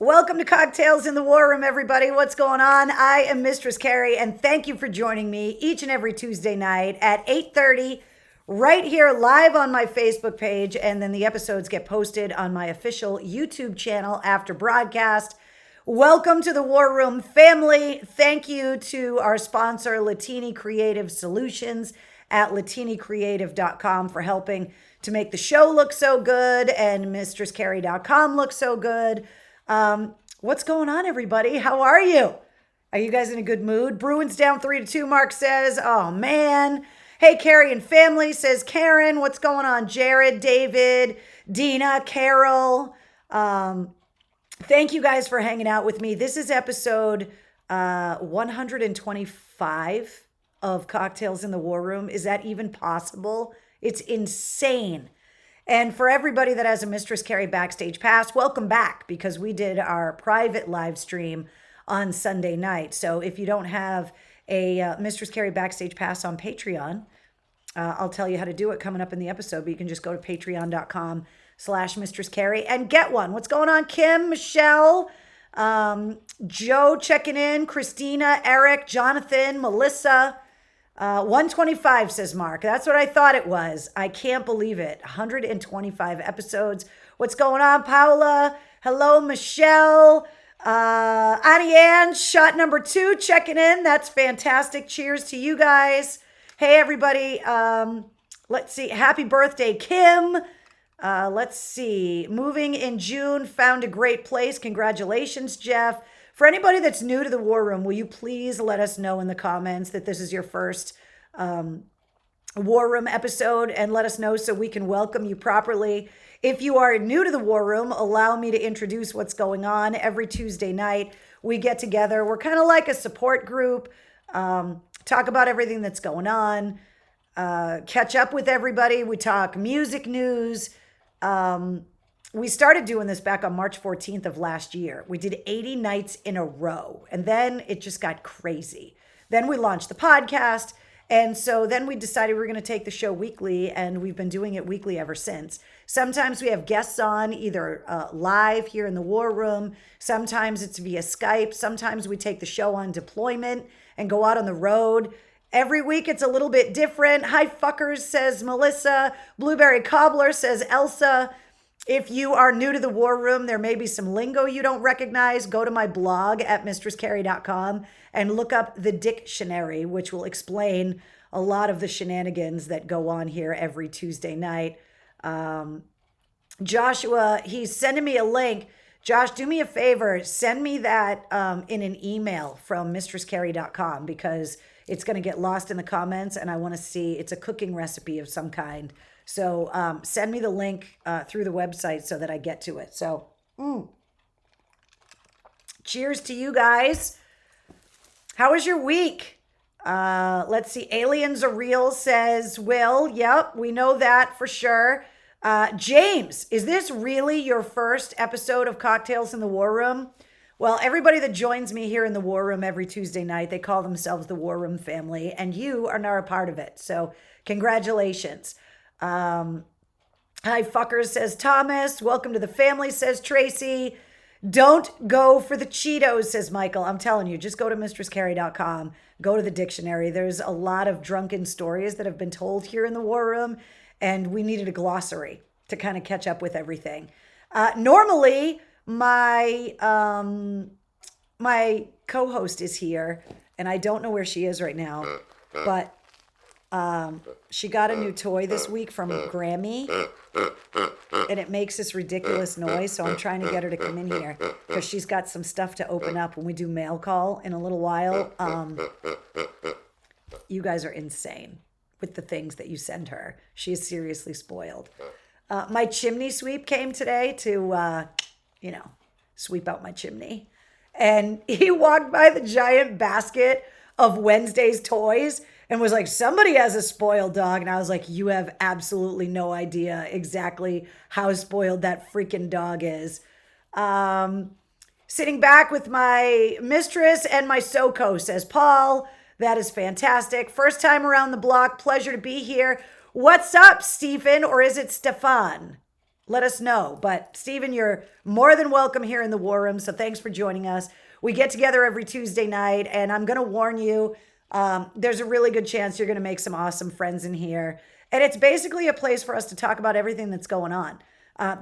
Welcome to Cocktails in the War Room, everybody. What's going on? I am Mistress Carrie, and thank you for joining me each and every Tuesday night at 8:30, right here live on my Facebook page, and then the episodes get posted on my official YouTube channel after broadcast. Welcome to the War Room family. Thank you to our sponsor, Latini Creative Solutions at latinicreative.com for helping to make the show look so good and mistresscarrie.com look so good. What's going on, everybody? How are you? Are you guys in a good mood? Bruins down 3-2, Mark says. Oh, man. Hey, Carrie and family, says Karen. What's going on? Jared, David, Dina, Carol. Thank you guys for hanging out with me. This is episode 125 of Cocktails in the War Room. Is that even possible? It's insane. And for everybody that has a Mistress Carrie Backstage Pass, welcome back, because we did our private live stream on Sunday night. So if you don't have a Mistress Carrie Backstage Pass on Patreon, I'll tell you how to do it coming up in the episode, but you can just go to patreon.com/Mistress Carrie and get one. What's going on, Kim, Michelle, Joe checking in, Christina, Eric, Jonathan, Melissa. 125, says Mark. That's what I thought it was. I can't believe it. 125 episodes. What's going on, Paula? Hello, Michelle. Annie Ann, shot number 2, checking in. That's fantastic. Cheers to you guys. Hey, everybody. Let's see. Happy birthday, Kim. Let's see. Moving in June, found a great place. Congratulations, Jeff. For anybody that's new to the War Room, will you please let us know in the comments that this is your first War Room episode, and let us know so we can welcome you properly. If you are new to the War Room, allow me to introduce what's going on. Every Tuesday night, we get together. We're kind of like a support group, talk about everything that's going on, catch up with everybody. We talk music news. We started doing this back on March 14th of last year. We did 80 nights in a row, and then it just got crazy. Then we launched the podcast, and so then we decided we were going to take the show weekly, and we've been doing it weekly ever since. Sometimes we have guests on, either live here in the War Room. Sometimes it's via Skype. Sometimes we take the show on deployment and go out on the road. Every week it's a little bit different. Hi, fuckers, says Melissa. Blueberry Cobbler, says Elsa. If you are new to the War Room, there may be some lingo you don't recognize. Go to my blog at mistresscarrie.com and look up the dictionary, which will explain a lot of the shenanigans that go on here every Tuesday night. Joshua, he's sending me a link. Josh, do me a favor. Send me that in an email from mistresscarrie.com, because it's going to get lost in the comments, and I want to see. It's a cooking recipe of some kind. So send me the link through the website so that I get to it. So cheers to you guys. How was your week? Let's see. Aliens are real, says Will. Yep, we know that for sure. James, is this really your first episode of Cocktails in the War Room? Well, everybody that joins me here in the War Room every Tuesday night, they call themselves the War Room family, and you are now a part of it. So congratulations. Hi, fuckers, says Thomas. Welcome to the family, says Tracy. Don't go for the Cheetos, says Michael. I'm telling you, just go to mistresscarrie.com. Go to the dictionary. There's a lot of drunken stories that have been told here in the War Room, and we needed a glossary to kind of catch up with everything. Normally, my co-host is here, and I don't know where she is right now, but she got a new toy this week from Grammy, and it makes this ridiculous noise. So I'm trying to get her to come in here because she's got some stuff to open up when we do mail call in a little while. You guys are insane with the things that you send her. She is seriously spoiled. My chimney sweep came today to, sweep out my chimney. And he walked by the giant basket of Wednesday's toys and was like, somebody has a spoiled dog. And I was like, you have absolutely no idea exactly how spoiled that freaking dog is. Sitting back with my mistress and my SoCo, says Paul. That is fantastic. First time around the block. Pleasure to be here. What's up, Stephen? Or is it Stefan? let us know. But Stephen, you're more than welcome here in the War Room. So thanks for joining us. We get together every Tuesday night, and I'm going to warn you, there's a really good chance you're going to make some awesome friends in here. And it's basically a place for us to talk about everything that's going on.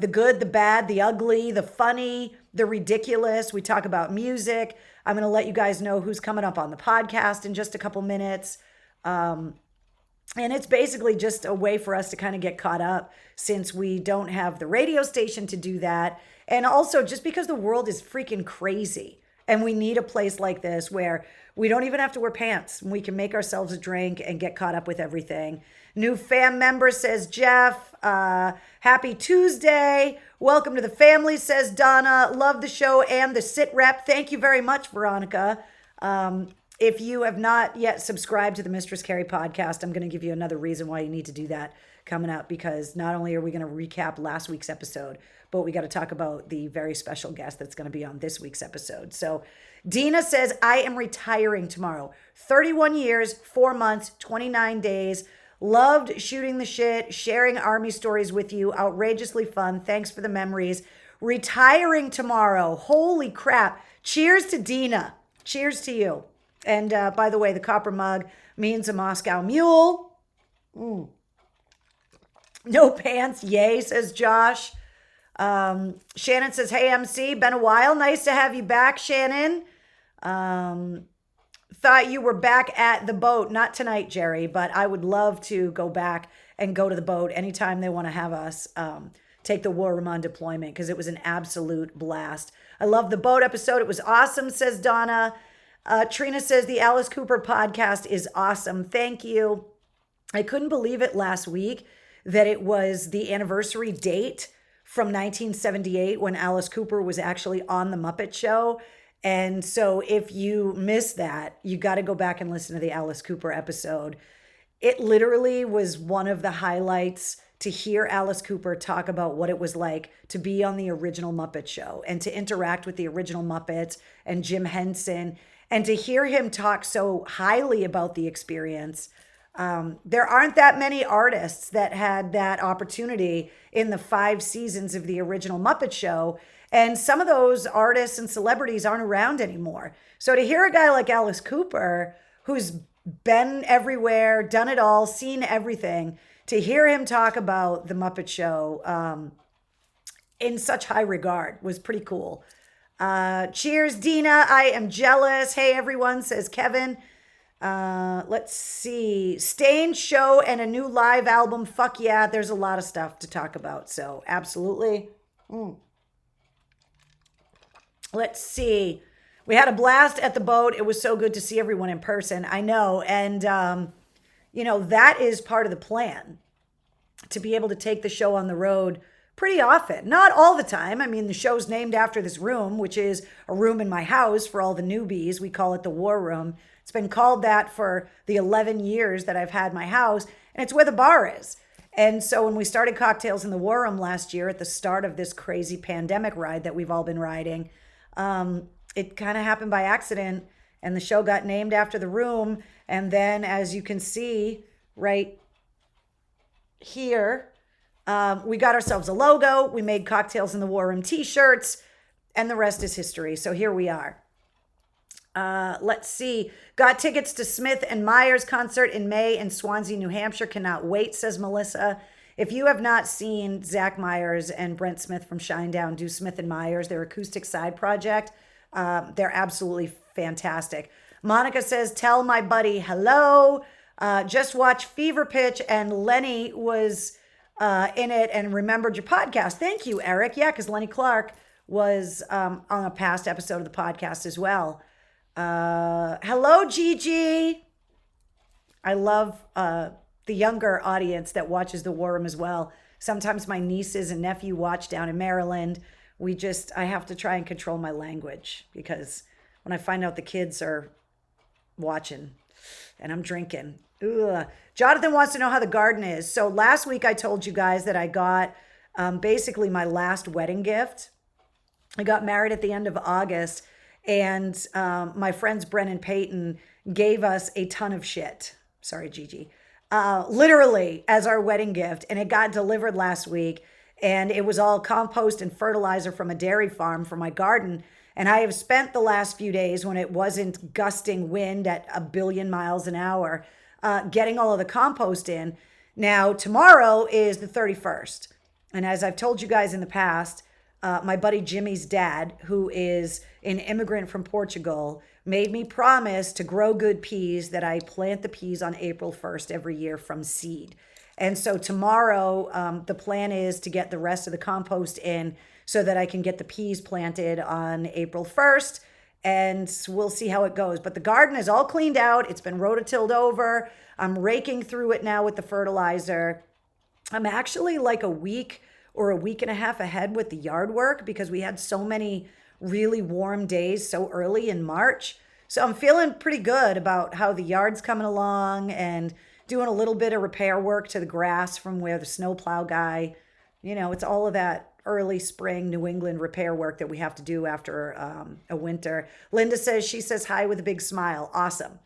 The good, the bad, the ugly, the funny, the ridiculous. We talk about music. I'm going to let you guys know who's coming up on the podcast in just a couple minutes. And it's basically just a way for us to kind of get caught up since we don't have the radio station to do that. And also just because the world is freaking crazy and we need a place like this where we don't even have to wear pants. We can make ourselves a drink and get caught up with everything. New fam member, says Jeff. Happy Tuesday. Welcome to the family, says Donna. Love the show and the sit rep. Thank you very much, Veronica. If you have not yet subscribed to the Mistress Carrie podcast, I'm going to give you another reason why you need to do that coming up, because not only are we going to recap last week's episode, but we got to talk about the very special guest that's going to be on this week's episode. So Dina says, I am retiring tomorrow. 31 years, 4 months, 29 days. Loved shooting the shit, sharing Army stories with you. Outrageously fun. Thanks for the memories. Retiring tomorrow. Holy crap. Cheers to Dina. Cheers to you. And by the way, the copper mug means a Moscow mule. No pants. Yay, says Josh. Shannon says, hey, MC, been a while. Nice to have you back, Shannon. Thought you were back at the boat. Not tonight, Jerry, but I would love to go back and go to the boat anytime they want to have us take the War Room on deployment, because it was an absolute blast. I love the boat episode. It was awesome, says Donna. Trina says the Alice Cooper podcast is awesome. Thank you. I couldn't believe it last week that it was the anniversary date from 1978 when Alice Cooper was actually on the Muppet Show. And so if you missed that, you got to go back and listen to the Alice Cooper episode. It literally was one of the highlights to hear Alice Cooper talk about what it was like to be on the original Muppet Show and to interact with the original Muppets and Jim Henson, and to hear him talk so highly about the experience. There aren't that many artists that had that opportunity in the 5 seasons of the original Muppet Show. And some of those artists and celebrities aren't around anymore. So to hear a guy like Alice Cooper, who's been everywhere, done it all, seen everything, to hear him talk about the Muppet Show in such high regard was pretty cool. Cheers, Dina. I am jealous. Hey, everyone, says Kevin. Let's see. Stained show and a new live album. Fuck yeah. There's a lot of stuff to talk about. So absolutely. Let's see. We had a blast at the boat. It was so good to see everyone in person. I know. And, that is part of the plan, to be able to take the show on the road pretty often. Not all the time. I mean, the show's named after this room, which is a room in my house for all the newbies. We call it the War Room. It's been called that for the 11 years that I've had my house, and it's where the bar is. And so when we started Cocktails in the War Room last year at the start of this crazy pandemic ride that we've all been riding, it kind of happened by accident, and the show got named after the room. And then, as you can see right here, we got ourselves a logo. We made Cocktails in the War Room t-shirts, and the rest is history. So here we are. Let's see. Got tickets to Smith and Myers concert in May in Swansea, New Hampshire. Cannot wait, says Melissa. If you have not seen Zach Myers and Brent Smith from Shinedown do Smith and Myers, their acoustic side project, they're absolutely fantastic. Monica says, tell my buddy hello. Just watch Fever Pitch, and Lenny was in it and remembered your podcast. Thank you, Eric. Yeah, because Lenny Clark was on a past episode of the podcast as well. Hello, Gigi. I love the younger audience that watches the War Room as well. Sometimes my nieces and nephew watch down in Maryland. I have to try and control my language, because when I find out the kids are watching and I'm drinking. Ugh. Jonathan wants to know how the garden is. So last week I told you guys that I got basically my last wedding gift. I got married at the end of August, and my friends Bren and Peyton gave us a ton of shit. Sorry, Gigi. Literally as our wedding gift. And it got delivered last week. And it was all compost and fertilizer from a dairy farm for my garden. And I have spent the last few days when it wasn't gusting wind at 1 billion miles an hour, getting all of the compost in. Now, tomorrow is the 31st. And as I've told you guys in the past, my buddy Jimmy's dad, who is an immigrant from Portugal, made me promise to grow good peas, that I plant the peas on April 1st every year from seed. And so tomorrow, the plan is to get the rest of the compost in so that I can get the peas planted on April 1st. And we'll see how it goes. But the garden is all cleaned out. It's been rototilled over. I'm raking through it now with the fertilizer. I'm actually like a week or a week and a half ahead with the yard work because we had so many really warm days so early in March. So I'm feeling pretty good about how the yard's coming along and doing a little bit of repair work to the grass from where the snowplow guy, it's all of that early spring New England repair work that we have to do after a winter. Linda says, she says hi with a big smile. Awesome.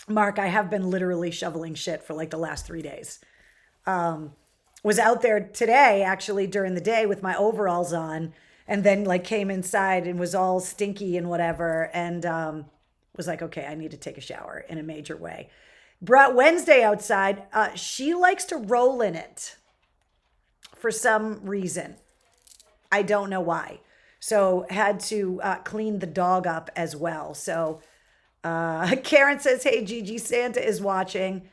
Mark, I have been literally shoveling shit for like the last 3 days. Was out there today, actually, during the day with my overalls on, and then like came inside and was all stinky and whatever, and was like, okay, I need to take a shower in a major way. Brought Wednesday outside. She likes to roll in it for some reason. I don't know why. So had to clean the dog up as well. So Karen says, hey, Gigi, Santa is watching.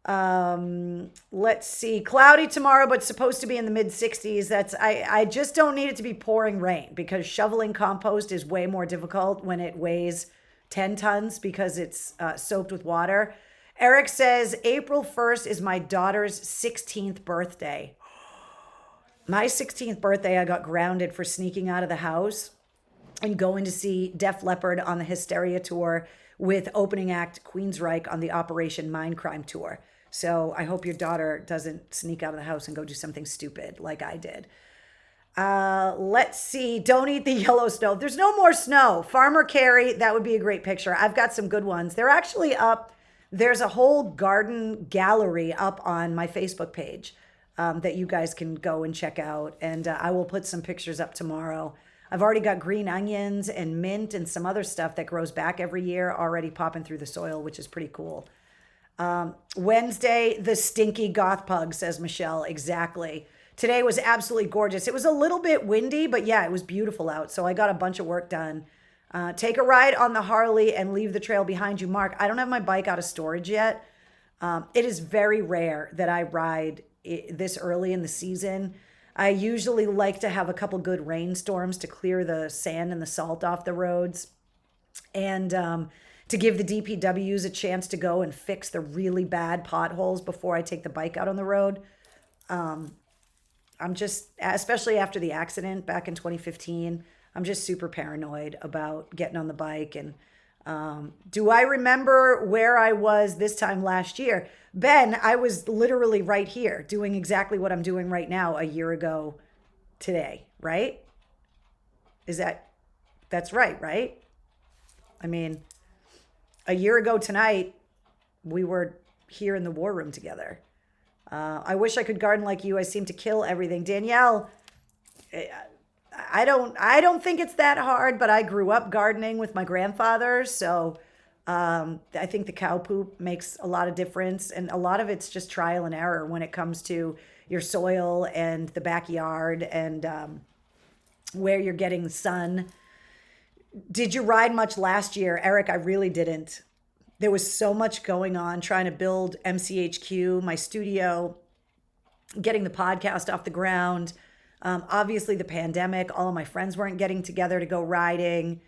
Let's see. Cloudy tomorrow, but supposed to be in the mid 60s. I just don't need it to be pouring rain because shoveling compost is way more difficult when it weighs 10 tons because it's soaked with water. Eric says April 1st is my daughter's 16th birthday. My 16th birthday, I got grounded for sneaking out of the house and going to see Def Leppard on the Hysteria tour with opening act Queensryche on the Operation Mindcrime tour. So I hope your daughter doesn't sneak out of the house and go do something stupid like I did. Let's see. Don't eat the yellow snow. There's no more snow. Farmer Carrie, that would be a great picture. I've got some good ones. They're actually up. There's a whole garden gallery up on my Facebook page that you guys can go and check out. And I will put some pictures up tomorrow. I've already got green onions and mint and some other stuff that grows back every year already popping through the soil, which is pretty cool. Wednesday, the stinky goth pug, says Michelle. Exactly. Today was absolutely gorgeous. It was a little bit windy, but yeah, it was beautiful out. So I got a bunch of work done. Take a ride on the Harley and leave the trail behind you. Mark, I don't have my bike out of storage yet. It is very rare that I ride this early in the season. I usually like to have a couple good rainstorms to clear the sand and the salt off the roads, and to give the DPWs a chance to go and fix the really bad potholes before I take the bike out on the road. I'm just, especially after the accident back in 2015, I'm just super paranoid about getting on the bike. And do I remember where I was this time last year? Ben, I was literally right here doing exactly what I'm doing right now a year ago today, right? That's right? I mean, a year ago tonight, we were here in the war room together. I wish I could garden like you. I seem to kill everything. Danielle, I don't think it's that hard, but I grew up gardening with my grandfather. So I think the cow poop makes a lot of difference. And a lot of it's just trial and error when it comes to your soil and the backyard and where you're getting the sun. Did you ride much last year? Eric, I really didn't. There was so much going on trying to build MCHQ, my studio, getting the podcast off the ground. Obviously, the pandemic, all of my friends weren't getting together to go riding.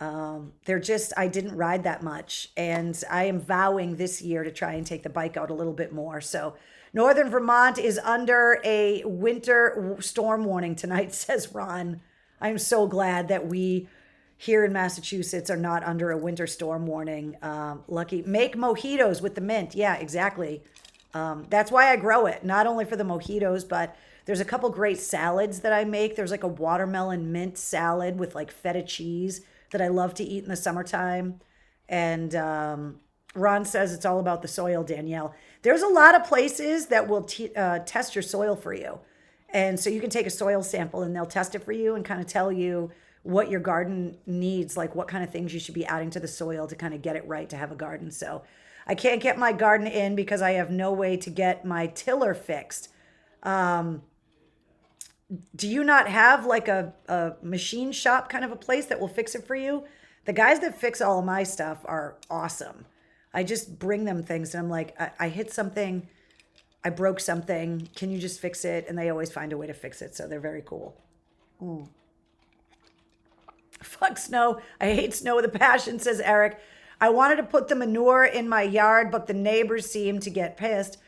I didn't ride that much. And I am vowing this year to try and take the bike out a little bit more. So Northern Vermont is under a winter storm warning tonight, says Ron. I'm so glad that we here in Massachusetts are not under a winter storm warning. Lucky. Make mojitos with the mint. Yeah, exactly. That's why I grow it. Not only for the mojitos, but there's a couple great salads that I make. There's like a watermelon mint salad with like feta cheese that I love to eat in the summertime. And Ron says it's all about the soil, Danielle. There's a lot of places that will test your soil for you. And so you can take a soil sample and they'll test it for you and kind of tell you what your garden needs, like what kind of things you should be adding to the soil to kind of get it right to have a garden. So I can't get my garden in because I have no way to get my tiller fixed. Do you not have like a machine shop kind of a place that will fix it for you? The guys that fix all of my stuff are awesome. I just bring them things and I'm like, I hit something, I broke something. Can you just fix it? And they always find a way to fix it. So they're very cool. Fuck snow. I hate snow with a passion, says Eric. I wanted to put the manure in my yard, but the neighbors seem to get pissed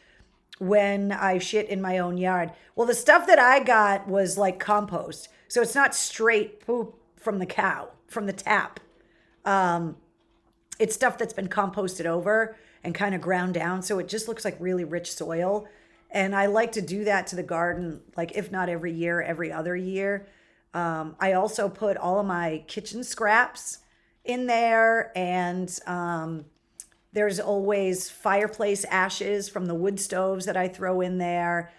when I shit in my own yard. Well, the stuff that I got was like compost. So it's not straight poop from the cow, from the tap. It's stuff that's been composted over and kind of ground down. So it just looks like really rich soil. And I like to do that to the garden, like if not every year, every other year. I also put all of my kitchen scraps in there, and there's always fireplace ashes from the wood stoves that I throw in there.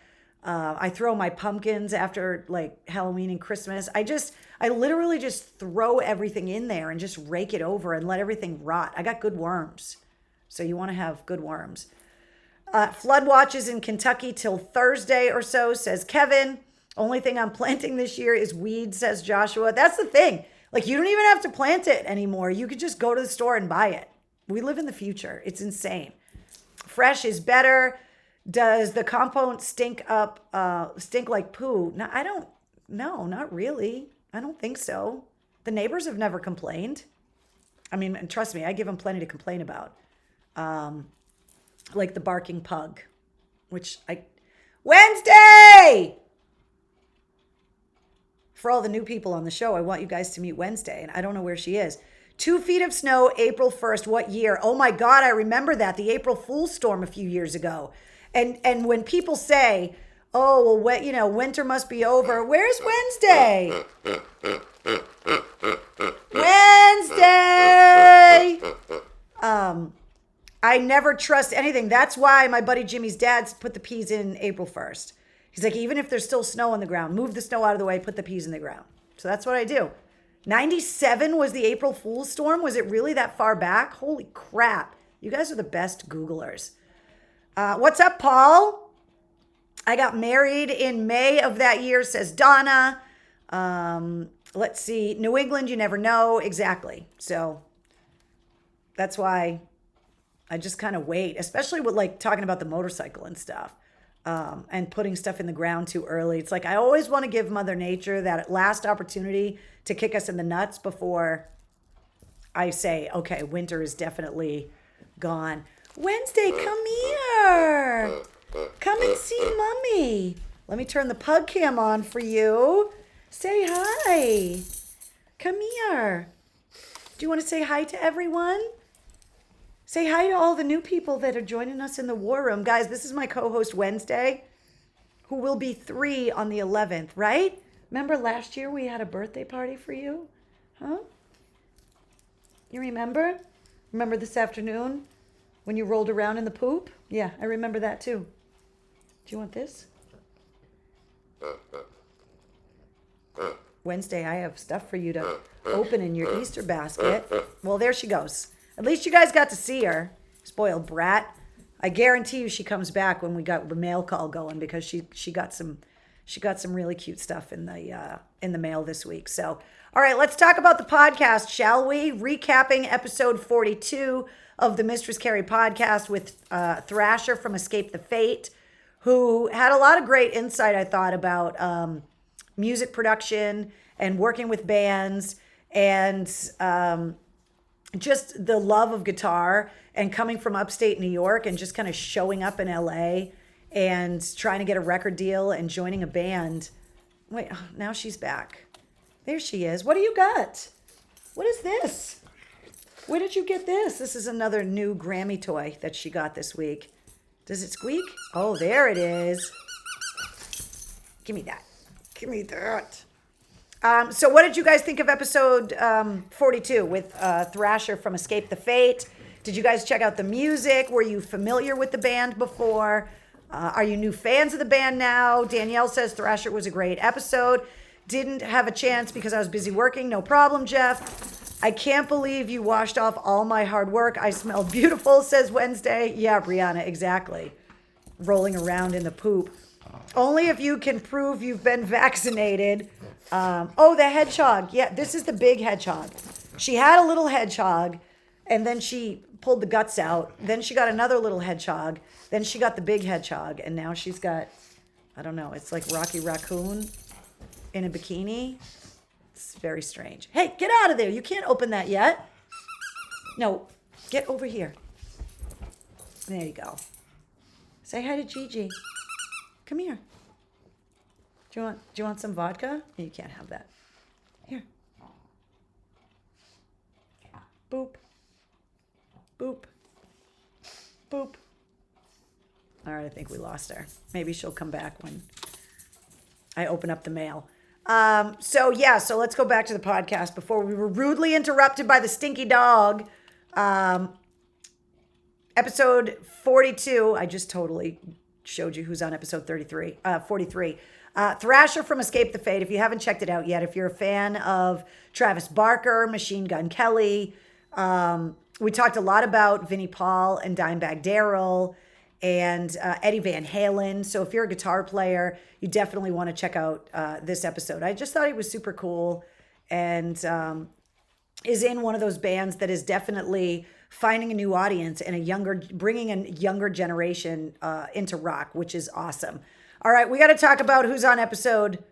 I throw my pumpkins after like Halloween and Christmas. I literally just throw everything in there and just rake it over and let everything rot. I got good worms. So you want to have good worms. Flood watches in Kentucky till Thursday or so, says Kevin. Only thing I'm planting this year is weeds, says Joshua. That's the thing. Like, you don't even have to plant it anymore. You could just go to the store and buy it. We live in the future. It's insane. Fresh is better. Does the compost stink like poo? No, not really. I don't think so. The neighbors have never complained. I mean, and trust me, I give them plenty to complain about. Like the barking pug, Wednesday! For all the new people on the show, I want you guys to meet Wednesday, and I don't know where she is. 2 feet of snow, April 1st. What year? Oh my God, I remember that. The April Fool's storm a few years ago. And when people say, oh, well, winter must be over. Where's Wednesday? Wednesday! I never trust anything. That's why my buddy Jimmy's dad put the peas in April 1st. He's like, even if there's still snow on the ground, move the snow out of the way, put the peas in the ground. So that's what I do. 97 was the April Fool's storm. Was it really that far back? Holy crap. You guys are the best Googlers. What's up, Paul? I got married in May of that year, says Donna. Let's see. New England, you never know. Exactly. So that's why I just kind of wait, especially with like talking about the motorcycle and stuff. And putting stuff in the ground too early. It's like I always want to give Mother Nature that last opportunity to kick us in the nuts before I say, okay, winter is definitely gone. Wednesday, come here. Come and see Mommy. Let me turn the pug cam on for you. Say hi. Come here. Do you want to say hi to everyone? Say hi to all the new people that are joining us in the war room. Guys, this is my co-host Wednesday, who will be 3 on the 11th, right? Remember last year we had a birthday party for you? Huh? You remember? Remember this afternoon when you rolled around in the poop? Yeah, I remember that too. Do you want this? Wednesday, I have stuff for you to open in your Easter basket. Well, there she goes. At least you guys got to see her. Spoiled brat. I guarantee you she comes back when we got the mail call going because she got some really cute stuff in the mail this week. So, all right, let's talk about the podcast, shall we? Recapping episode 42 of the Mistress Carrie podcast with Thrasher from Escape the Fate, who had a lot of great insight, I thought, about music production and working with bands and just the love of guitar and coming from upstate New York and just kind of showing up in LA and trying to get a record deal and joining a band. Wait, oh, now she's back. There she is. What do you got? What is this? Where did you get this? This is another new Grammy toy that she got this week. Does it squeak? Oh, there it is. Give me that. Give me that. So what did you guys think of episode 42 with Thrasher from Escape the Fate? Did you guys check out the music? Were you familiar with the band before? Are you new fans of the band now? Danielle says Thrasher was a great episode. Didn't have a chance because I was busy working. No problem, Jeff. I can't believe you washed off all my hard work. I smelled beautiful, says Wednesday. Yeah, Brianna, exactly. Rolling around in the poop. Only if you can prove you've been vaccinated. Oh, the hedgehog. Yeah, this is the big hedgehog. She had a little hedgehog, and then she pulled the guts out. Then she got another little hedgehog. Then she got the big hedgehog, and now she's got, I don't know, it's like Rocky Raccoon in a bikini. It's very strange. Hey, get out of there. You can't open that yet. No, get over here. There you go. Say hi to Gigi. Come here. Do you want some vodka? You can't have that. Here. Boop. Boop. Boop. All right, I think we lost her. Maybe she'll come back when I open up the mail. So let's go back to the podcast before we were rudely interrupted by the stinky dog. Episode 42. I just totally showed you who's on episode 43. Thrasher from Escape the Fate. If you haven't checked it out yet, if you're a fan of Travis Barker, Machine Gun Kelly, we talked a lot about Vinnie Paul and Dimebag Darrell and Eddie Van Halen. So if you're a guitar player, you definitely want to check out this episode. I just thought he was super cool and is in one of those bands that is definitely finding a new audience and bringing a younger generation into rock, which is awesome. All right, we got to talk about who's on episode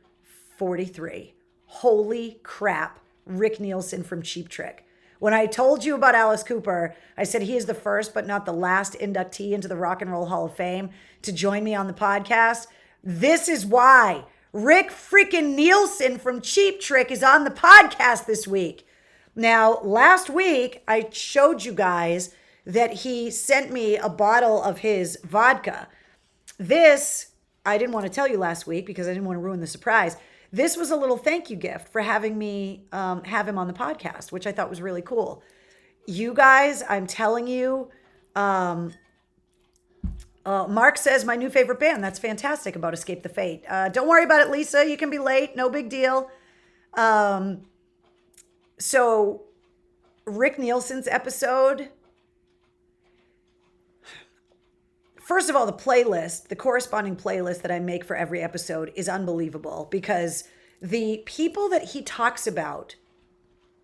43. Holy crap, Rick Nielsen from Cheap Trick. When I told you about Alice Cooper, I said he is the first but not the last inductee into the Rock and Roll Hall of Fame to join me on the podcast. This is why Rick freaking Nielsen from Cheap Trick is on the podcast this week. Now, last week, I showed you guys that he sent me a bottle of his vodka. This, I didn't want to tell you last week because I didn't want to ruin the surprise. This was a little thank you gift for having me have him on the podcast, which I thought was really cool. You guys, I'm telling you, Mark says my new favorite band. That's fantastic about Escape the Fate. Don't worry about it, Lisa. You can be late. No big deal. So Rick Nielsen's episode, first of all, the corresponding playlist that I make for every episode is unbelievable because the people that he talks about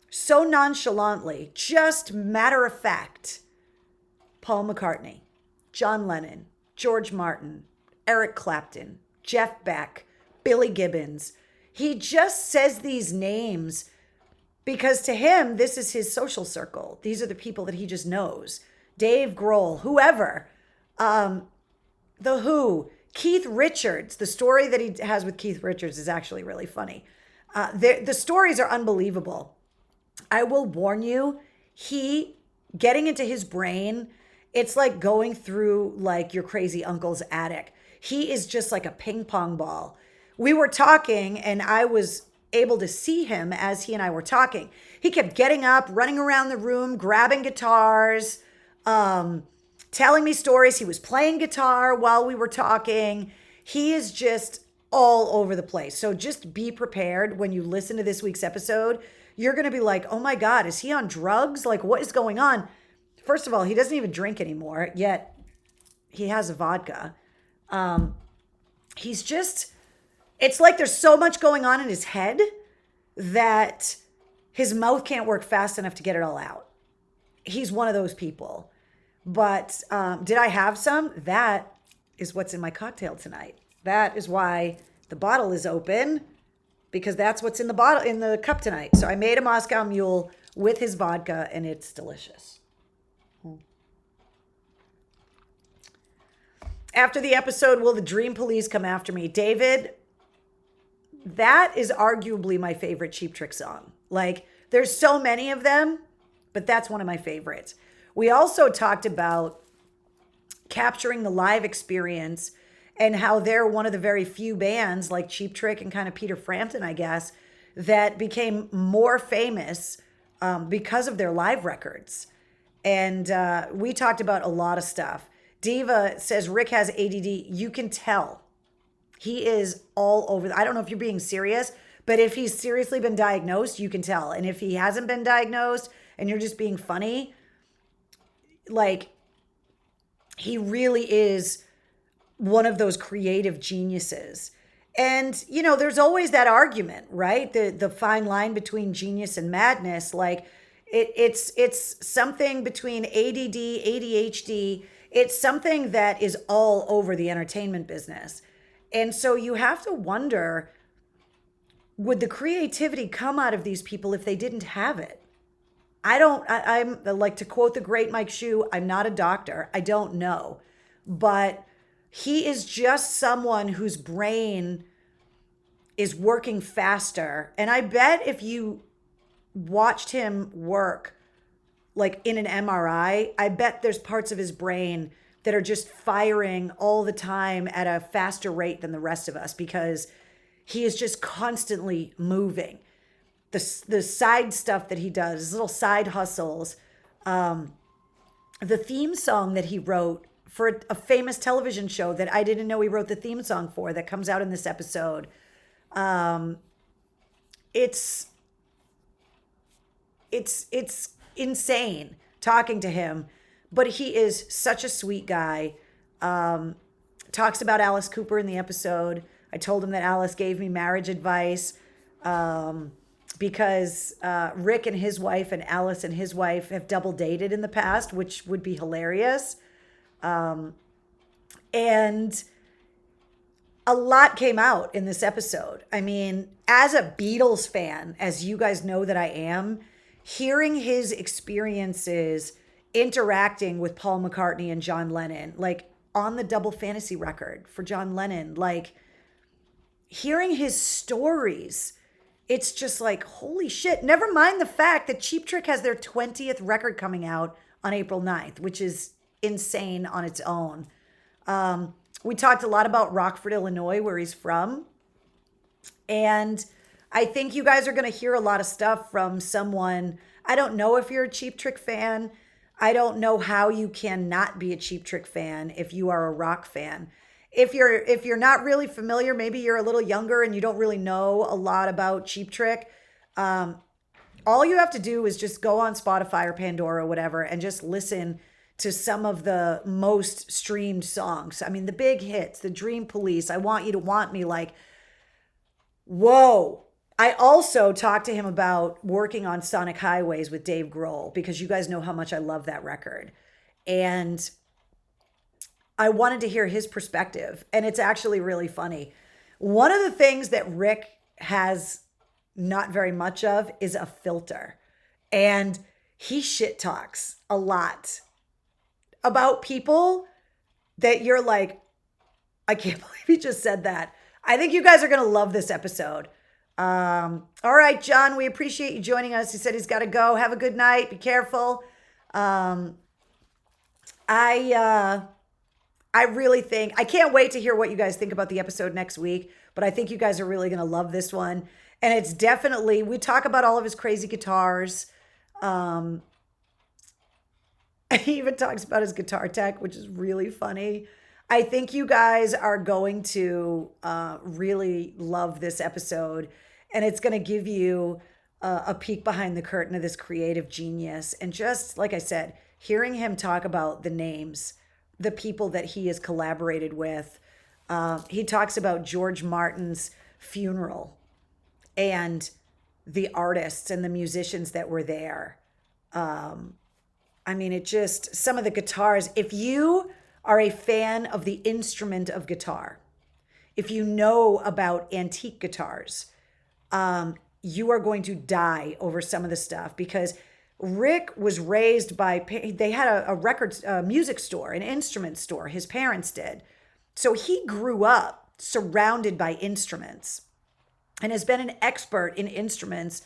so nonchalantly, just matter of fact, Paul McCartney, John Lennon, George Martin, Eric Clapton, Jeff Beck, Billy Gibbons. He just says these names because to him, this is his social circle. These are the people that he just knows. Dave Grohl, whoever. The Who, Keith Richards. The story that he has with Keith Richards is actually really funny. The stories are unbelievable. I will warn you, getting into his brain, it's like going through like your crazy uncle's attic. He is just like a ping pong ball. We were talking and I was able to see him as he and I were talking. He kept getting up, running around the room, grabbing guitars, telling me stories. He was playing guitar while we were talking. He is just all over the place. So just be prepared when you listen to this week's episode. You're going to be like, oh my God, is he on drugs? Like, what is going on? First of all, he doesn't even drink anymore, yet he has a vodka. It's like there's so much going on in his head that his mouth can't work fast enough to get it all out. He's one of those people. But did I have some? That is what's in my cocktail tonight. That is why the bottle is open, because that's what's in the cup tonight. So I made a Moscow Mule with his vodka, and it's delicious. After the episode, will the Dream Police come after me? David, that is arguably my favorite Cheap Trick song. Like, there's so many of them, but that's one of my favorites. We also talked about capturing the live experience and how they're one of the very few bands like Cheap Trick and kind of Peter Frampton, I guess, that became more famous because of their live records. And we talked about a lot of stuff. Diva says Rick has ADD. You can tell. He is all over. I don't know if you're being serious, but if he's seriously been diagnosed, you can tell. And if he hasn't been diagnosed and you're just being funny, like, he really is one of those creative geniuses. And, you know, there's always that argument, right? The fine line between genius and madness. Like, it's something between ADD, ADHD. It's something that is all over the entertainment business. And so you have to wonder, would the creativity come out of these people if they didn't have it? I'm like, to quote the great Mike Shue, I'm not a doctor. I don't know. But he is just someone whose brain is working faster. And I bet if you watched him work, like in an MRI, I bet there's parts of his brain that are just firing all the time at a faster rate than the rest of us, because he is just constantly moving. The side stuff that he does, his little side hustles, the theme song that he wrote for a famous television show that I didn't know he wrote the theme song for, that comes out in this episode. It's insane talking to him, but he is such a sweet guy. Talks about Alice Cooper in the episode. I told him that Alice gave me marriage advice, because Rick and his wife and Alice and his wife have double dated in the past, which would be hilarious. And a lot came out in this episode. I mean, as a Beatles fan, as you guys know that I am, hearing his experiences interacting with Paul McCartney and John Lennon, like on the double fantasy record for John Lennon, like hearing his stories, it's just like, holy shit. Never mind the fact that Cheap Trick has their 20th record coming out on April 9th, which is insane on its own. We talked a lot about Rockford, Illinois, where he's from. And I think you guys are going to hear a lot of stuff from someone. I don't know if you're a Cheap Trick fan. I don't know how you can not be a Cheap Trick fan if you are a rock fan. If you're not really familiar, maybe you're a little younger and you don't really know a lot about Cheap Trick. All you have to do is just go on Spotify or Pandora or whatever and just listen to some of the most streamed songs. I mean, the big hits, the Dream Police, I Want You to Want Me, like, whoa. I also talked to him about working on Sonic Highways with Dave Grohl, because you guys know how much I love that record. And I wanted to hear his perspective, and it's actually really funny. One of the things that Rick has not very much of is a filter. And he shit talks a lot about people that you're like, I can't believe he just said that. I think you guys are going to love this episode. All right, John, we appreciate you joining us. He said he's got to go. Have a good night. Be careful. I really think, I can't wait to hear what you guys think about the episode next week, but I think you guys are really going to love this one. And it's definitely, we talk about all of his crazy guitars. He even talks about his guitar tech, which is really funny. I think you guys are going to really love this episode, and it's going to give you a peek behind the curtain of this creative genius. And just like I said, hearing him talk about the names, the people that he has collaborated with. He talks about George Martin's funeral and the artists and the musicians that were there. I mean, it just, some of the guitars, if you are a fan of the instrument of guitar, if you know about antique guitars, you are going to die over some of the stuff, because Rick was raised by, they had a music store, an instrument store. His parents did. So he grew up surrounded by instruments and has been an expert in instruments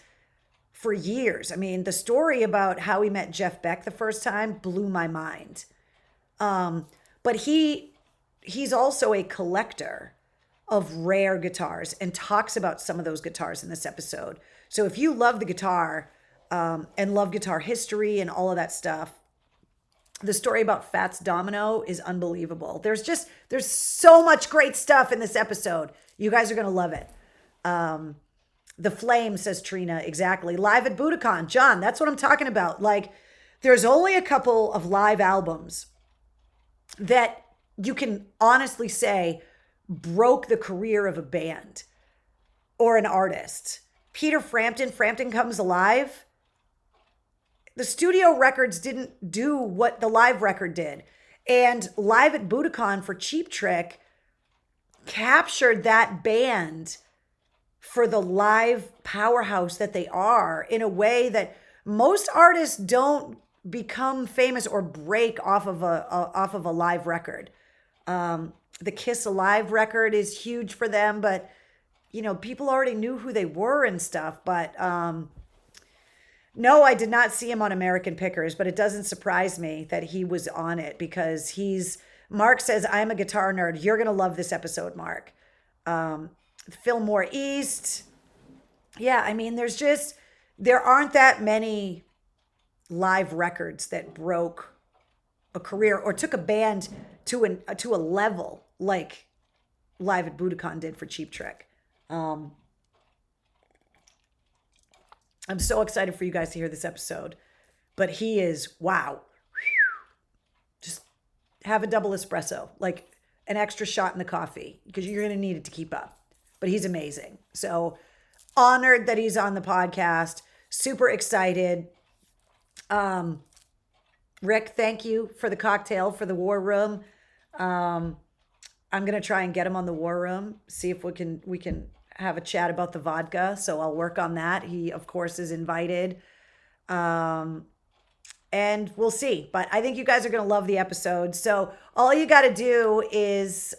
for years. I mean, the story about how he met Jeff Beck the first time blew my mind. But he's also a collector of rare guitars and talks about some of those guitars in this episode. So if you love the guitar, and love guitar history and all of that stuff, The story about Fats Domino is unbelievable. There's so much great stuff in this episode. You guys are going to love it. The Flame, says Trina. Exactly. Live at Budokan. John, that's what I'm talking about. Like, there's only a couple of live albums that you can honestly say broke the career of a band or an artist. Peter Frampton, Frampton Comes Alive. The studio records didn't do what the live record did. And Live at Budokan for Cheap Trick captured that band for the live powerhouse that they are in a way that most artists don't become famous or break off of a live record. The Kiss Alive record is huge for them, but people already knew who they were and stuff. But no, I did not see him on American Pickers, but it doesn't surprise me that he was on it because Mark says, I'm a guitar nerd. You're going to love this episode, Mark. Fillmore East. Yeah, I mean, there aren't that many live records that broke a career or took a band to a level like Live at Budokan did for Cheap Trick. I'm so excited for you guys to hear this episode. But he is, wow. Just have a double espresso, like an extra shot in the coffee, because you're going to need it to keep up. But he's amazing. So honored that he's on the podcast. Super excited. Rick, thank you for the cocktail for the War Room. I'm going to try and get him on the War Room, see if we can have a chat about the vodka. So I'll work on that. He, of course, is invited. And we'll see. But I think you guys are going to love the episode. So all you got to do is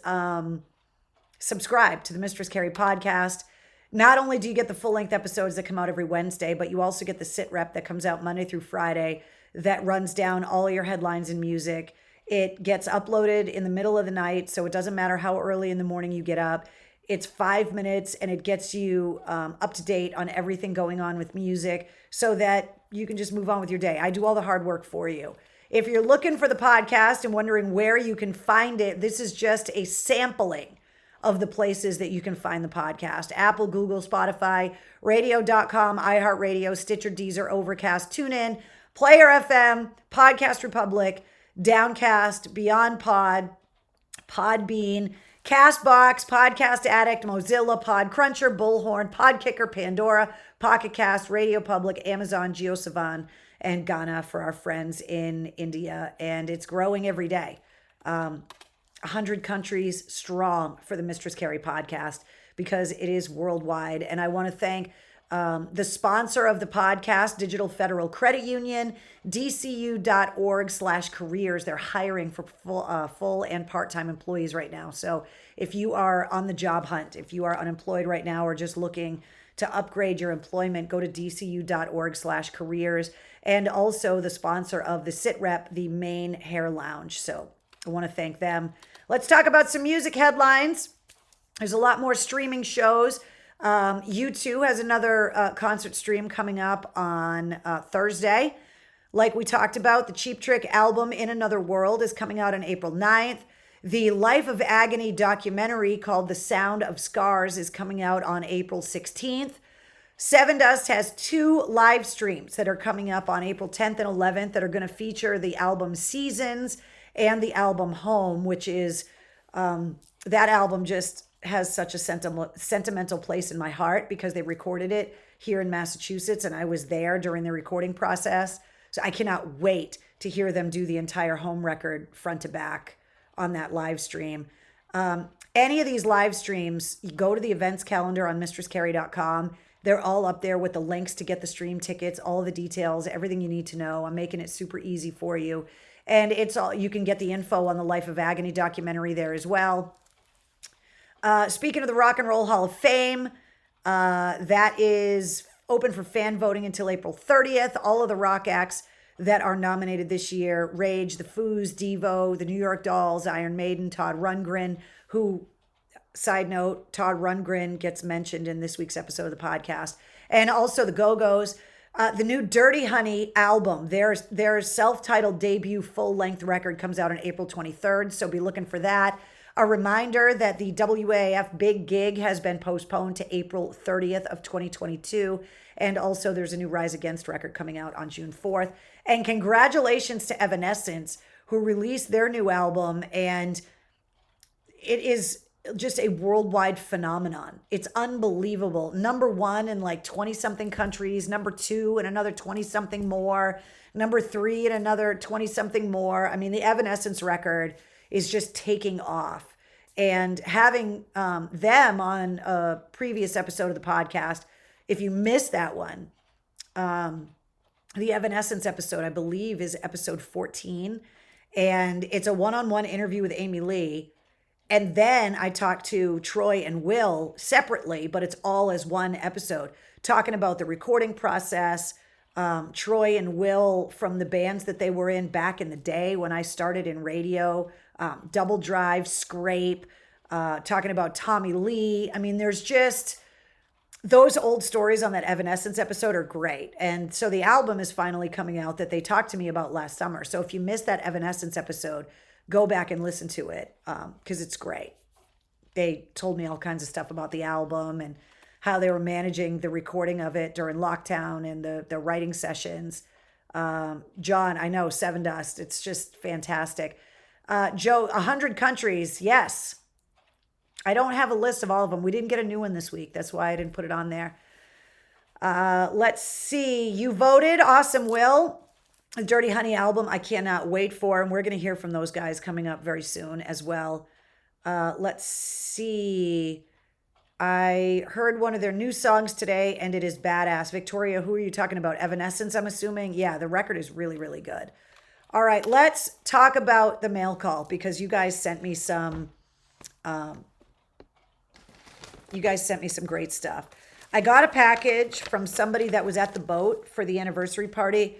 subscribe to the Mistress Carrie podcast. Not only do you get the full-length episodes that come out every Wednesday, but you also get the sit rep that comes out Monday through Friday that runs down all your headlines and music. It gets uploaded in the middle of the night, so it doesn't matter how early in the morning you get up. It's 5 minutes, and it gets you up to date on everything going on with music so that you can just move on with your day. I do all the hard work for you. If you're looking for the podcast and wondering where you can find it, this is just a sampling of the places that you can find the podcast. Apple, Google, Spotify, radio.com, iHeartRadio, Stitcher, Deezer, Overcast, TuneIn, Player FM, Podcast Republic, Downcast, Beyond Pod, Podbean, Castbox, Podcast Addict, Mozilla, Podcruncher, Bullhorn, Podkicker, Pandora, Pocket Cast, Radio Public, Amazon, JioSaavn, and Ghana for our friends in India. And it's growing every day. 100 countries strong for the Mistress Carrie podcast because it is worldwide. And I want to thank the sponsor of the podcast, Digital Federal Credit Union, dcu.org/careers. They're hiring for full and part-time employees right now. So if you are on the job hunt, if you are unemployed right now or just looking to upgrade your employment, go to dcu.org/careers. And also the sponsor of the Sit Rep, the Maine Hair Lounge. So I want to thank them. Let's talk about some music headlines. There's a lot more streaming shows. U2 has another concert stream coming up on Thursday. Like we talked about, the Cheap Trick album In Another World is coming out on April 9th. The Life of Agony documentary called The Sound of Scars is coming out on April 16th. Seven Dust has 2 live streams that are coming up on April 10th and 11th that are going to feature the album Seasons and the album Home, which is, that album just has such a sentimental place in my heart because they recorded it here in Massachusetts and I was there during the recording process. So I cannot wait to hear them do the entire Home record front to back on that live stream. Any of these live streams, you go to the events calendar on mistresscarrie.com. They're all up there with the links to get the stream tickets, all the details, everything you need to know. I'm making it super easy for you. And it's all, you can get the info on the Life of Agony documentary there as well. Speaking of the Rock and Roll Hall of Fame, that is open for fan voting until April 30th. All of the rock acts that are nominated this year: Rage, The Foos, Devo, the New York Dolls, Iron Maiden, Todd Rundgren, who, side note, Todd Rundgren gets mentioned in this week's episode of the podcast, and also the Go-Go's. The new Dirty Honey album, their self-titled debut full-length record comes out on April 23rd, so be looking for that. A reminder that the WAF Big Gig has been postponed to April 30th of 2022. And also there's a new Rise Against record coming out on June 4th. And congratulations to Evanescence, who released their new album, and it is just a worldwide phenomenon. It's unbelievable. Number one in like 20 something countries, number two in another 20 something more, number three in another 20 something more. I mean, the Evanescence record is just taking off. And having them on a previous episode of the podcast, if you missed that one, the Evanescence episode, I believe, is episode 14. And it's a one-on-one interview with Amy Lee. And then I talked to Troy and Will separately, but it's all as one episode, talking about the recording process. Troy and Will from the bands that they were in back in the day when I started in radio, Double Drive, Scrape, talking about Tommy Lee. I mean, there's just those old stories on that Evanescence episode are great. And so the album is finally coming out that they talked to me about last summer. So if you missed that Evanescence episode, go back and listen to it because it's great. They told me all kinds of stuff about the album and how they were managing the recording of it during lockdown and the writing sessions. John, I know, Seven Dust. It's just fantastic. Joe, 100 countries. Yes. I don't have a list of all of them. We didn't get a new one this week. That's why I didn't put it on there. Let's see. You voted. Awesome, Will. The Dirty Honey album, I cannot wait for. And we're going to hear from those guys coming up very soon as well. Let's see. I heard one of their new songs today, and it is badass. Victoria, who are you talking about? Evanescence, I'm assuming? Yeah, the record is really, really good. All right, let's talk about the mail call because you guys sent me some great stuff. I got a package from somebody that was at the boat for the anniversary party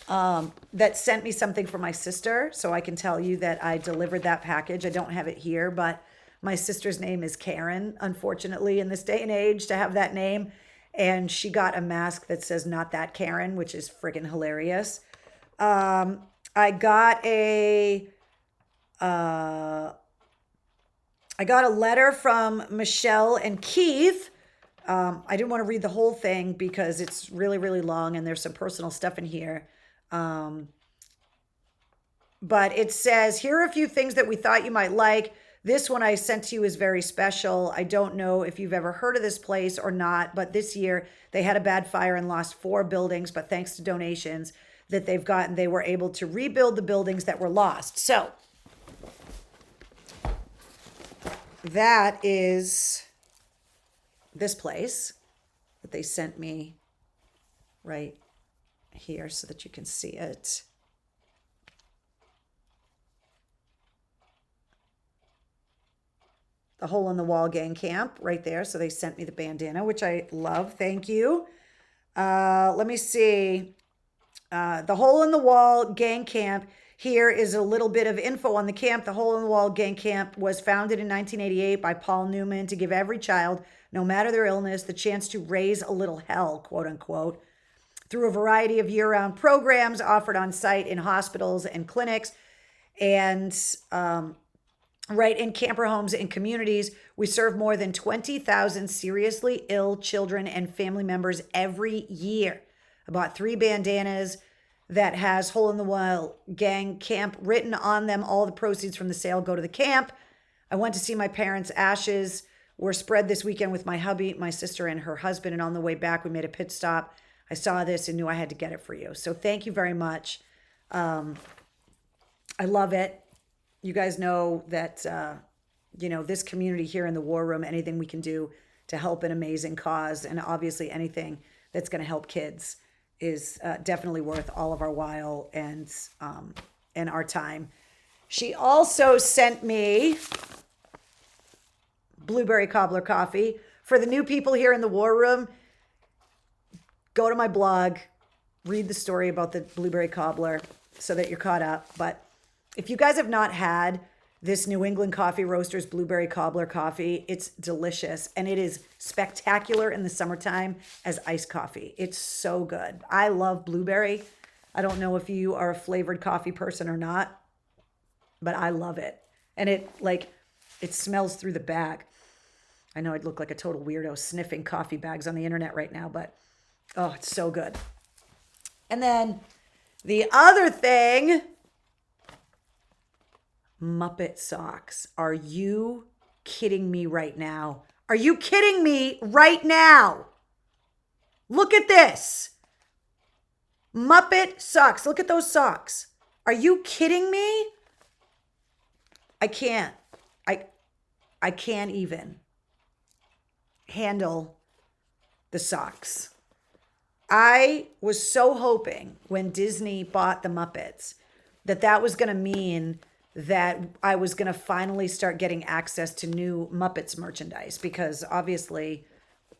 that sent me something for my sister. So I can tell you that I delivered that package. I don't have it here, but my sister's name is Karen, unfortunately, in this day and age to have that name. And she got a mask that says "Not That Karen," which is friggin' hilarious. I got a letter from Michelle and Keith. I didn't want to read the whole thing because it's really, really long and there's some personal stuff in here. But it says, here are a few things that we thought you might like. This one I sent to you is very special. I don't know if you've ever heard of this place or not, but this year they had a bad fire and lost 4 buildings, but thanks to donations that they've gotten, they were able to rebuild the buildings that were lost. So that is this place that they sent me right here so that you can see it. The Hole in the Wall Gang Camp right there. So they sent me the bandana, which I love. Thank you. Let me see. The Hole in the Wall Gang Camp. Here is a little bit of info on the camp. The Hole in the Wall Gang Camp was founded in 1988 by Paul Newman to give every child, no matter their illness, the chance to raise a little hell, quote unquote, through a variety of year-round programs offered on site in hospitals and clinics and right in camper homes and communities. We serve more than 20,000 seriously ill children and family members every year. I bought 3 bandanas that has Hole in the Wall Gang Camp written on them. All the proceeds from the sale go to the camp. I went to see my parents' ashes were spread this weekend with my hubby, my sister, and her husband. And on the way back, we made a pit stop. I saw this and knew I had to get it for you. So thank you very much. I love it. You guys know that, this community here in the War Room, anything we can do to help an amazing cause, and obviously anything that's going to help kids is definitely worth all of our while and our time. She also sent me blueberry cobbler coffee. For the new people here in the War Room, go to my blog, read the story about the blueberry cobbler so that you're caught up. But if you guys have not had this New England Coffee Roasters Blueberry Cobbler coffee. It's delicious, and it is spectacular in the summertime as iced coffee. It's so good. I love blueberry. I don't know if you are a flavored coffee person or not, but I love it. And it smells through the bag. I know I'd look like a total weirdo sniffing coffee bags on the internet right now, but oh, it's so good. And then the other thing, Muppet Socks. Are you kidding me right now? Are you kidding me right now? Look at this. Muppet Socks. Look at those socks. Are you kidding me? I can't. I can't even handle the socks. I was so hoping when Disney bought the Muppets that was going to mean that I was going to finally start getting access to new Muppets merchandise, because obviously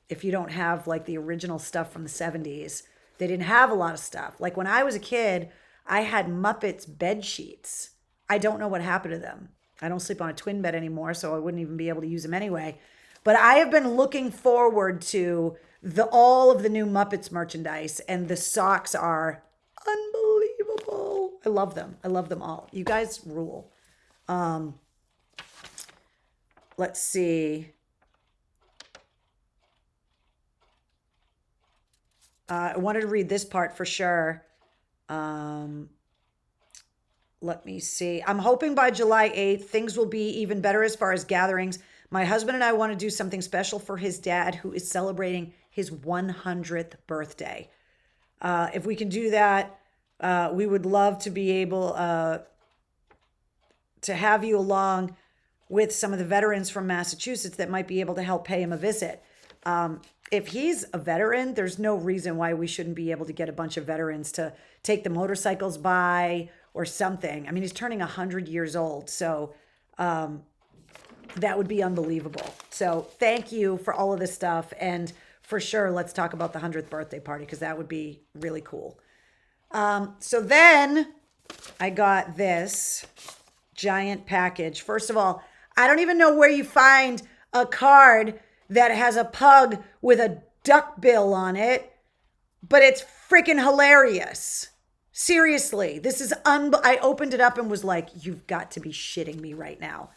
if you don't have like the original stuff from the 70s, they didn't have a lot of stuff. Like when I was a kid, I had Muppets bed sheets. I don't know what happened to them. I don't sleep on a twin bed anymore, so I wouldn't even be able to use them anyway. But I have been looking forward to all of the new Muppets merchandise, and the socks are unbelievable. I love them. I love them all. You guys rule. Let's see. I wanted to read this part for sure. Let me see. I'm hoping by July 8th, things will be even better as far as gatherings. My husband and I want to do something special for his dad, who is celebrating his 100th birthday. If we can do that, we would love to be able to have you along with some of the veterans from Massachusetts that might be able to help pay him a visit. If he's a veteran, there's no reason why we shouldn't be able to get a bunch of veterans to take the motorcycles by or something. I mean, he's turning 100 years old, so that would be unbelievable. So thank you for all of this stuff, and for sure, let's talk about the 100th birthday party, because that would be really cool. So then I got this giant package. First of all, I don't even know where you find a card that has a pug with a duck bill on it, but it's freaking hilarious. Seriously, this is I opened it up and was like, you've got to be shitting me right now.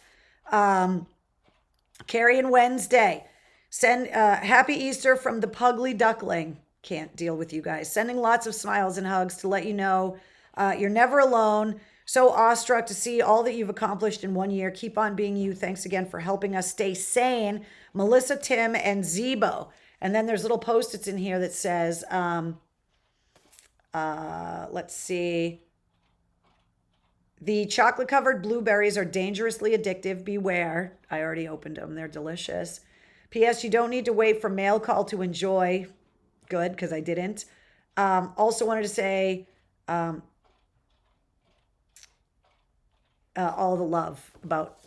Carrie and Wednesday, send happy Easter from the Pugly Duckling. Can't deal with you guys. Sending lots of smiles and hugs to let you know you're never alone. So awestruck to see all that you've accomplished in 1 year. Keep on being you. Thanks again for helping us stay sane. Melissa, Tim, and Zebo. And then there's little Post-its in here that says, let's see. The chocolate-covered blueberries are dangerously addictive. Beware. I already opened them. They're delicious. P.S. You don't need to wait for mail call to enjoy. Good, because I didn't. Also wanted to say all the love about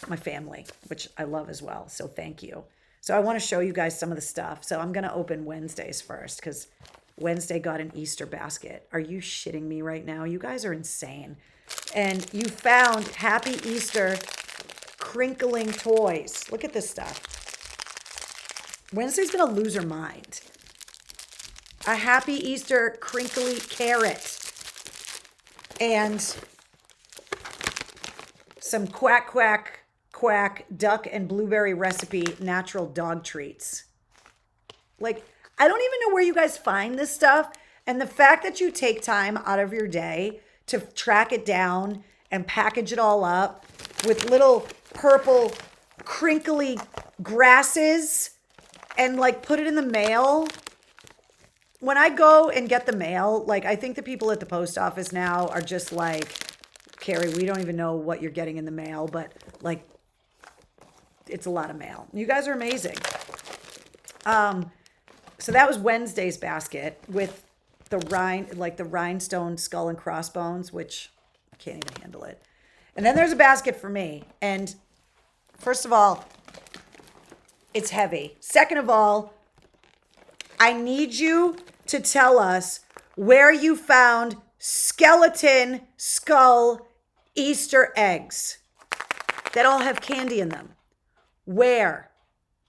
my family, which I love as well. So thank you. So I want to show you guys some of the stuff. So I'm going to open Wednesday's first, because Wednesday got an Easter basket. Are you shitting me right now? You guys are insane. And you found Happy Easter crinkling toys. Look at this stuff. Wednesday's going to lose her mind. A Happy Easter crinkly carrot. And some quack, quack, quack duck and blueberry recipe natural dog treats. Like, I don't even know where you guys find this stuff. And the fact that you take time out of your day to track it down and package it all up with little purple crinkly grasses and like put it in the mail. When I go and get the mail, like I think the people at the post office now are just like, Carrie, we don't even know what you're getting in the mail, but like it's a lot of mail. You guys are amazing. So that was Wednesday's basket with the rhinestone skull and crossbones, which I can't even handle it. And then there's a basket for me. And first of all, it's heavy. Second of all, I need you to tell us where you found skeleton skull Easter eggs. that all have candy in them? Where?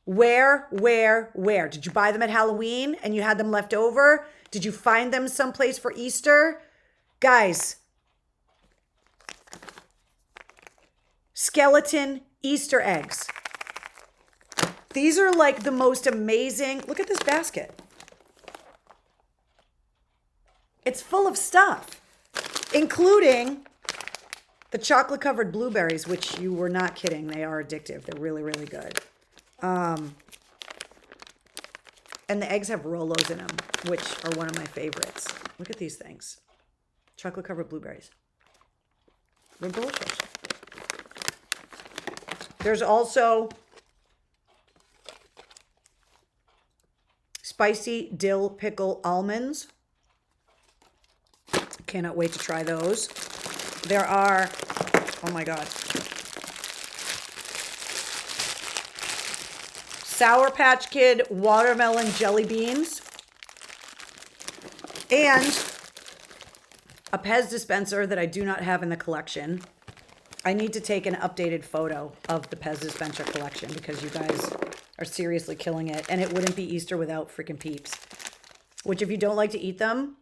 Did you buy them at Halloween and you had them left over? Did you find them someplace for Easter? Guys, skeleton Easter eggs. These are like the most amazing. Look at this basket. It's full of stuff, including the chocolate covered blueberries, which you were not kidding. They are addictive. They're really, really good. And the eggs have Rolos in them, which are one of my favorites. Look at these things. Chocolate covered blueberries. They're delicious. There's also spicy dill pickle almonds. Cannot wait to try those. There are, oh my God, Sour Patch Kid watermelon jelly beans and a Pez dispenser that I do not have in the collection. I need to take an updated photo of the Pez dispenser collection because you guys are seriously killing it. And it wouldn't be Easter without freaking Peeps. Which if you don't like to eat them,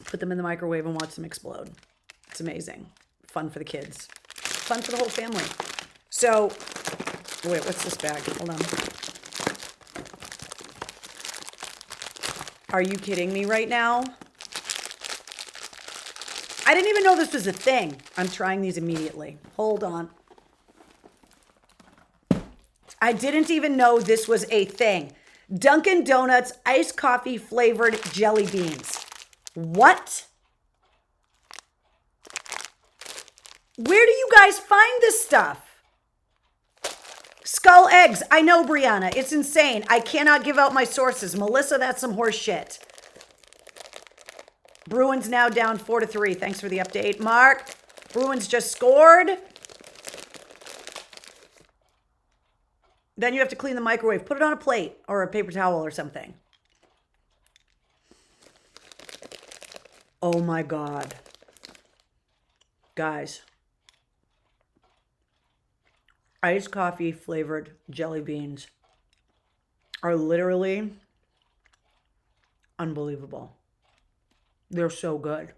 put them in the microwave and watch them explode. It's amazing. Fun for the kids. Fun for the whole family. So, wait, what's this bag? Hold on. Are you kidding me right now? I didn't even know this was a thing. I'm trying these immediately. Hold on. I didn't even know this was a thing. Dunkin' Donuts iced coffee flavored jelly beans. What? Where do you guys find this stuff? Skull eggs. I know, Brianna. It's insane. I cannot give out my sources. Melissa, that's some horse shit. Bruins now down 4-3. Thanks for the update, Mark. Bruins just scored. Then you have to clean the microwave. Put it on a plate or a paper towel or something. Oh my God. Guys. Iced coffee flavored jelly beans are literally unbelievable. They're so good.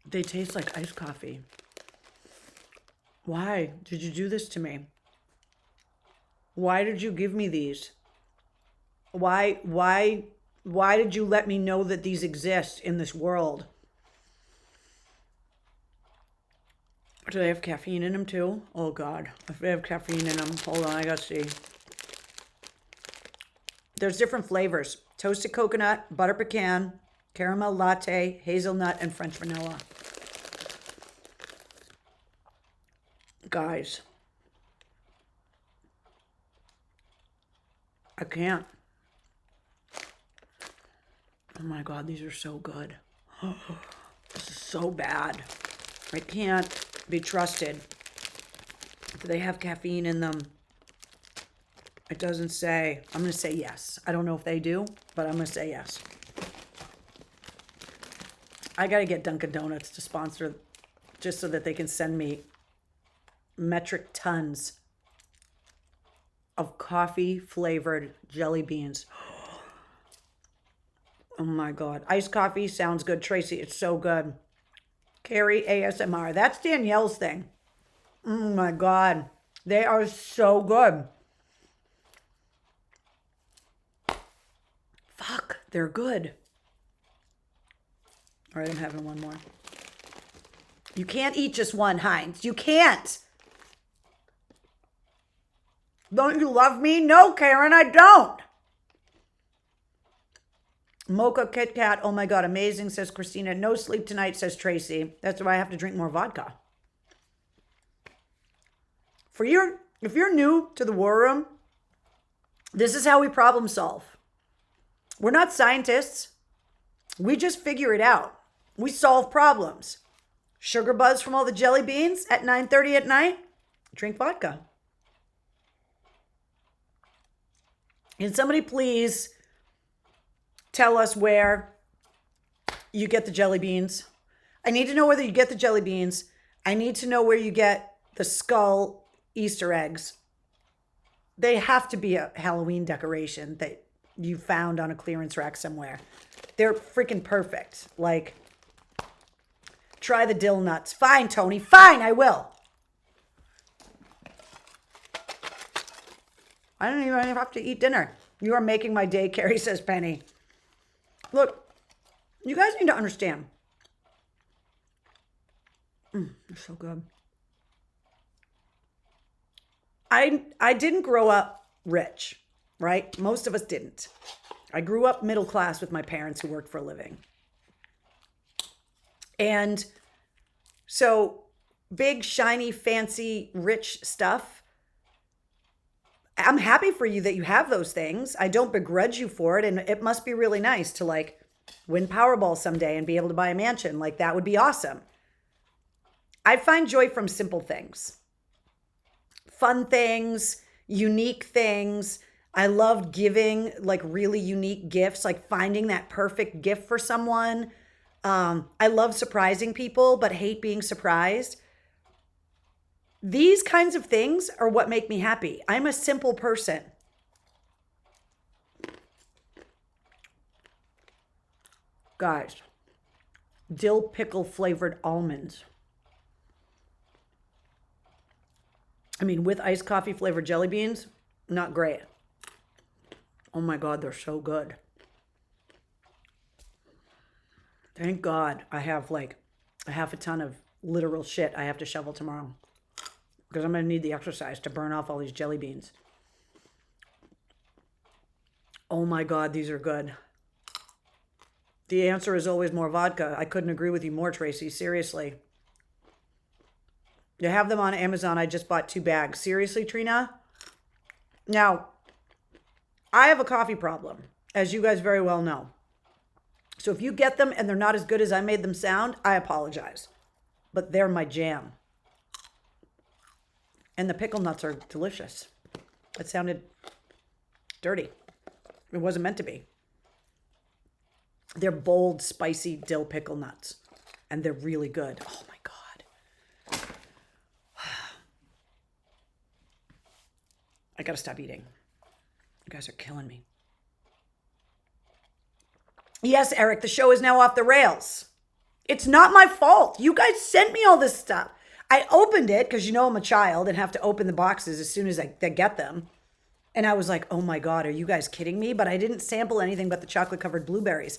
They taste like iced coffee. Why did you do this to me? Why did you give me these? Why did you let me know that these exist in this world? Do they have caffeine in them too? Oh God, if they have caffeine in them, hold on, I gotta see. There's different flavors. Toasted coconut, butter pecan, caramel latte, hazelnut, and French vanilla. Guys, I can't. Oh my God, these are so good. This is so bad. I can't be trusted. Do they have caffeine in them? It doesn't say. I'm going to say yes. I don't know if they do, but I'm going to say yes. I got to get Dunkin' Donuts to sponsor just so that they can send me metric tons of coffee flavored jelly beans. Oh my God. Iced coffee sounds good. Tracy, it's so good. Carrie ASMR. That's Danielle's thing. Oh my God. They are so good. Fuck, they're good. All right, I'm having one more. You can't eat just one, Heinz. You can't. Don't you love me? No, Karen, I don't. Mocha Kit Kat. Oh my God, amazing, says Christina. No sleep tonight, says Tracy. That's why I have to drink more vodka. If you're new to the War Room, this is how we problem solve. We're not scientists. We just figure it out. We solve problems. Sugar buzz from all the jelly beans at 9:30 at night? Drink vodka. Can somebody please tell us where you get the jelly beans? I need to know whether you get the jelly beans. I need to know where you get the skull Easter eggs. They have to be a Halloween decoration that you found on a clearance rack somewhere. They're freaking perfect. Like, try the dill nuts. Fine, Tony. Fine, I will. I don't even have to eat dinner. You are making my day, Carrie, says Penny. Look, you guys need to understand. They're so good. I didn't grow up rich, right? Most of us didn't. I grew up middle class with my parents who worked for a living. And so big, shiny, fancy, rich stuff. I'm happy for you that you have those things. I don't begrudge you for it. And it must be really nice to like win Powerball someday and be able to buy a mansion. Like that would be awesome. I find joy from simple things. Fun things, unique things. I love giving like really unique gifts, like finding that perfect gift for someone. I love surprising people, but hate being surprised. These kinds of things are what make me happy. I'm a simple person. Guys, dill pickle flavored almonds. I mean, with iced coffee flavored jelly beans, not great. Oh my God, they're so good. Thank God I have like a half a ton of literal shit I have to shovel tomorrow. Because I'm going to need the exercise to burn off all these jelly beans. Oh my God, these are good. The answer is always more vodka. I couldn't agree with you more, Tracy. Seriously. You have them on Amazon. I just bought 2 bags. Seriously, Trina? Now, I have a coffee problem, as you guys very well know. So if you get them and they're not as good as I made them sound, I apologize. But they're my jam. And the pickle nuts are delicious. It sounded dirty. It wasn't meant to be. They're bold, spicy dill pickle nuts. And they're really good. Oh my God. I gotta stop eating. You guys are killing me. Yes, Eric, the show is now off the rails. It's not my fault. You guys sent me all this stuff. I opened it because you know I'm a child and have to open the boxes as soon as I get them. And I was like, oh my God, are you guys kidding me? But I didn't sample anything but the chocolate covered blueberries.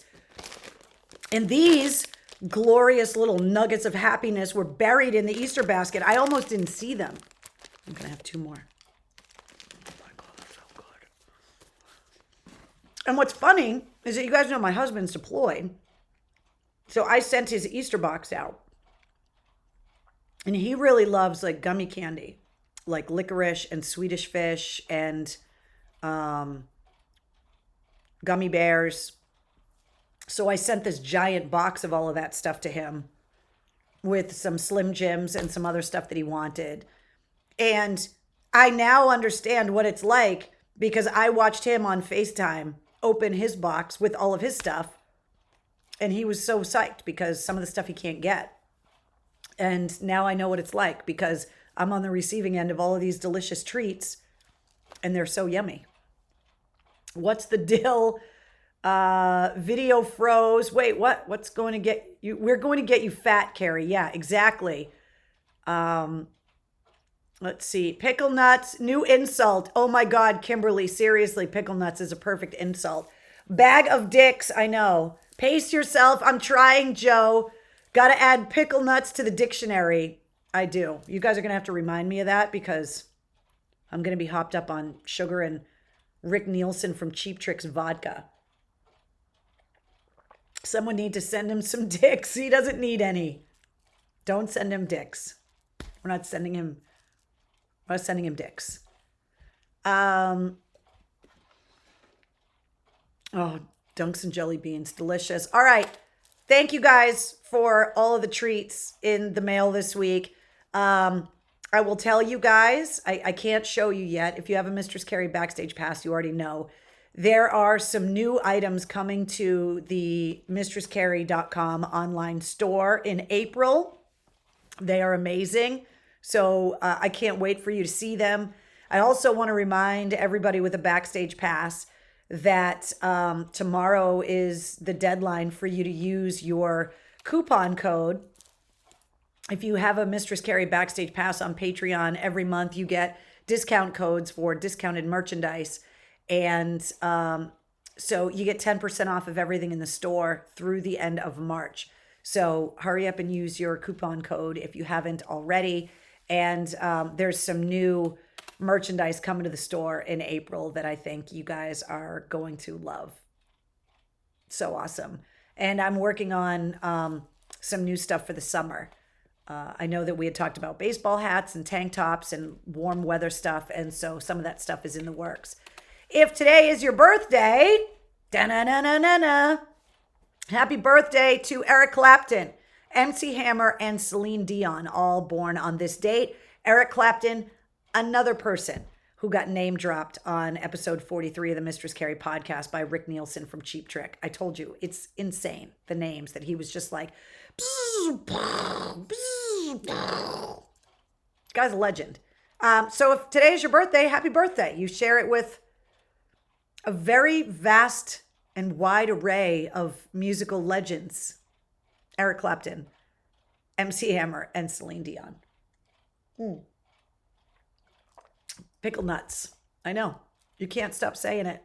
And these glorious little nuggets of happiness were buried in the Easter basket. I almost didn't see them. I'm going to have 2 more. And what's funny is that you guys know my husband's deployed. So I sent his Easter box out. And he really loves like gummy candy, like licorice and Swedish fish and gummy bears. So I sent this giant box of all of that stuff to him with some Slim Jims and some other stuff that he wanted. And I now understand what it's like because I watched him on FaceTime open his box with all of his stuff. And he was so psyched because some of the stuff he can't get. And now I know what it's like because I'm on the receiving end of all of these delicious treats and they're so yummy. What's the dill? Video froze. Wait, what? What's going to get you? We're going to get you fat, Carrie. Yeah, exactly. Let's see. Pickle nuts, new insult. Oh my God, Kimberly, seriously, pickle nuts is a perfect insult. Bag of dicks, I know. Pace yourself. I'm trying, Joe. Got to add pickle nuts to the dictionary. I do. You guys are going to have to remind me of that because I'm going to be hopped up on sugar and Rick Nielsen from Cheap Tricks vodka. Someone need to send him some dicks. He doesn't need any. Don't send him dicks. We're not sending him dicks. Oh, dunks and jelly beans. Delicious. All right. Thank you guys for all of the treats in the mail this week. I will tell you guys, I can't show you yet. If you have a Mistress Carrie Backstage Pass, you already know. There are some new items coming to the mistresscarrie.com online store in April. They are amazing. So I can't wait for you to see them. I also want to remind everybody with a Backstage Pass that tomorrow is the deadline for you to use your coupon code. If you have a Mistress Carrie Backstage Pass on Patreon, every month you get discount codes for discounted merchandise. And so you get 10% off of everything in the store through the end of March. So hurry up and use your coupon code if you haven't already. And there's some new merchandise coming to the store in April that I think you guys are going to love. So awesome. And I'm working on some new stuff for the summer. I know that we had talked about baseball hats and tank tops and warm weather stuff. And so some of that stuff is in the works. If today is your birthday, da-na-na-na-na-na, happy birthday to Eric Clapton, MC Hammer, and Celine Dion, all born on this date. Eric Clapton, another person who got name dropped on episode 43 of the Mistress Carrie podcast by Rick Nielsen from Cheap Trick. I told you, it's insane, the names that he was just like, guy's a legend. So if today's your birthday, happy birthday. You share it with a very vast and wide array of musical legends. Eric Clapton, MC Hammer, and Celine Dion. Pickle nuts. I know. You can't stop saying it.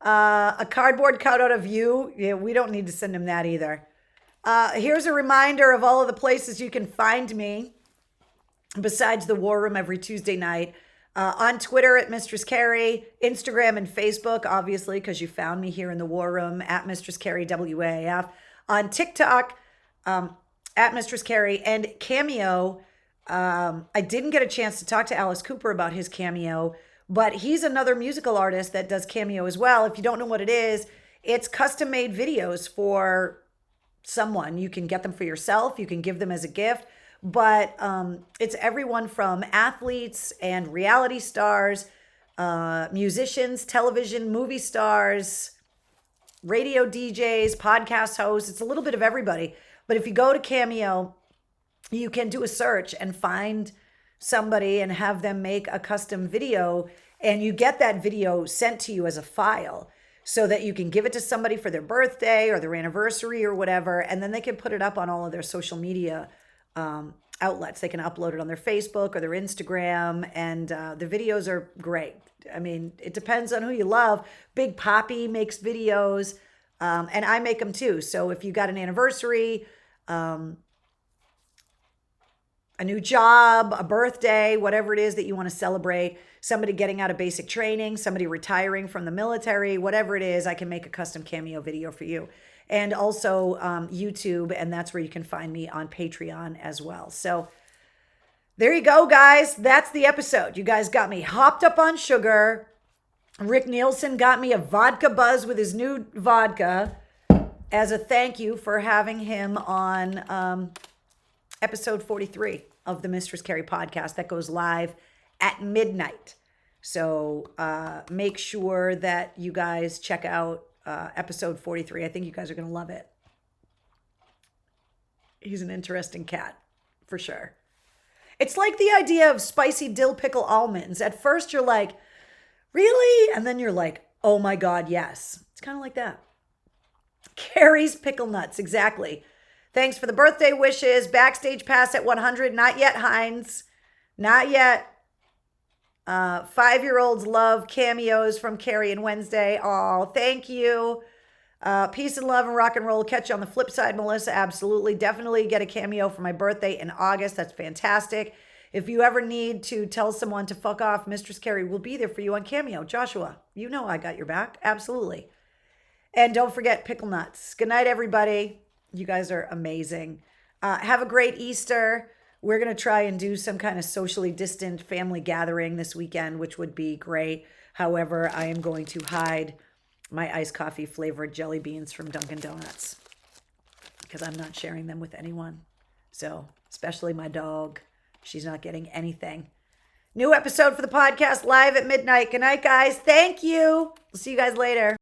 A cardboard cutout of you. Yeah, we don't need to send him that either. Here's a reminder of all of the places you can find me besides the War Room every Tuesday night. On Twitter at Mistress Carrie, Instagram and Facebook, obviously, because you found me here in the War Room at Mistress Carrie WAF. On TikTok, at Mistress Carrie, and Cameo. I didn't get a chance to talk to Alice Cooper about his Cameo, but he's another musical artist that does Cameo as well. If you don't know what it is, it's custom made videos for someone. You can get them for yourself. You can give them as a gift. But it's everyone from athletes and reality stars, musicians, television, movie stars, radio DJs, podcast hosts. It's a little bit of everybody. But if you go to Cameo, you can do a search and find somebody and have them make a custom video. And you get that video sent to you as a file so that you can give it to somebody for their birthday or their anniversary or whatever. And then they can put it up on all of their social media outlets. They can upload it on their Facebook or their Instagram, and the videos are great. I mean, it depends on who you love. Big Poppy makes videos, and I make them too. So if you got an anniversary, a new job, a birthday, whatever it is that you want to celebrate, somebody getting out of basic training, somebody retiring from the military, whatever it is, I can make a custom Cameo video for you. And also YouTube, and that's where you can find me on Patreon as well. So there you go, guys. That's the episode. You guys got me hopped up on sugar. Rick Nielsen got me a vodka buzz with his new vodka as a thank you for having him on episode 43 of the Mistress Carrie podcast that goes live at midnight. So make sure that you guys check out episode 43. I think you guys are going to love it. He's an interesting cat, for sure. It's like the idea of spicy dill pickle almonds. At first you're like, really? And then you're like, oh my God, yes. It's kind of like that. Carrie's pickle nuts, exactly. Thanks for the birthday wishes. Backstage pass at 100. Not yet, Heinz. Not yet. 5-year-olds love cameos from Carrie and Wednesday. Oh, thank you. Peace and love and rock and roll. Catch you on the flip side, Melissa. Absolutely. Definitely get a cameo for my birthday in August. That's fantastic. If you ever need to tell someone to fuck off, Mistress Carrie will be there for you on Cameo. Joshua, you know I got your back. Absolutely. And don't forget pickle nuts. Good night, everybody. You guys are amazing. Have a great Easter. We're going to try and do some kind of socially distant family gathering this weekend, which would be great. However, I am going to hide my iced coffee flavored jelly beans from Dunkin' Donuts because I'm not sharing them with anyone. So, especially my dog. She's not getting anything. New episode for the podcast live at midnight. Good night, guys. Thank you. We'll see you guys later.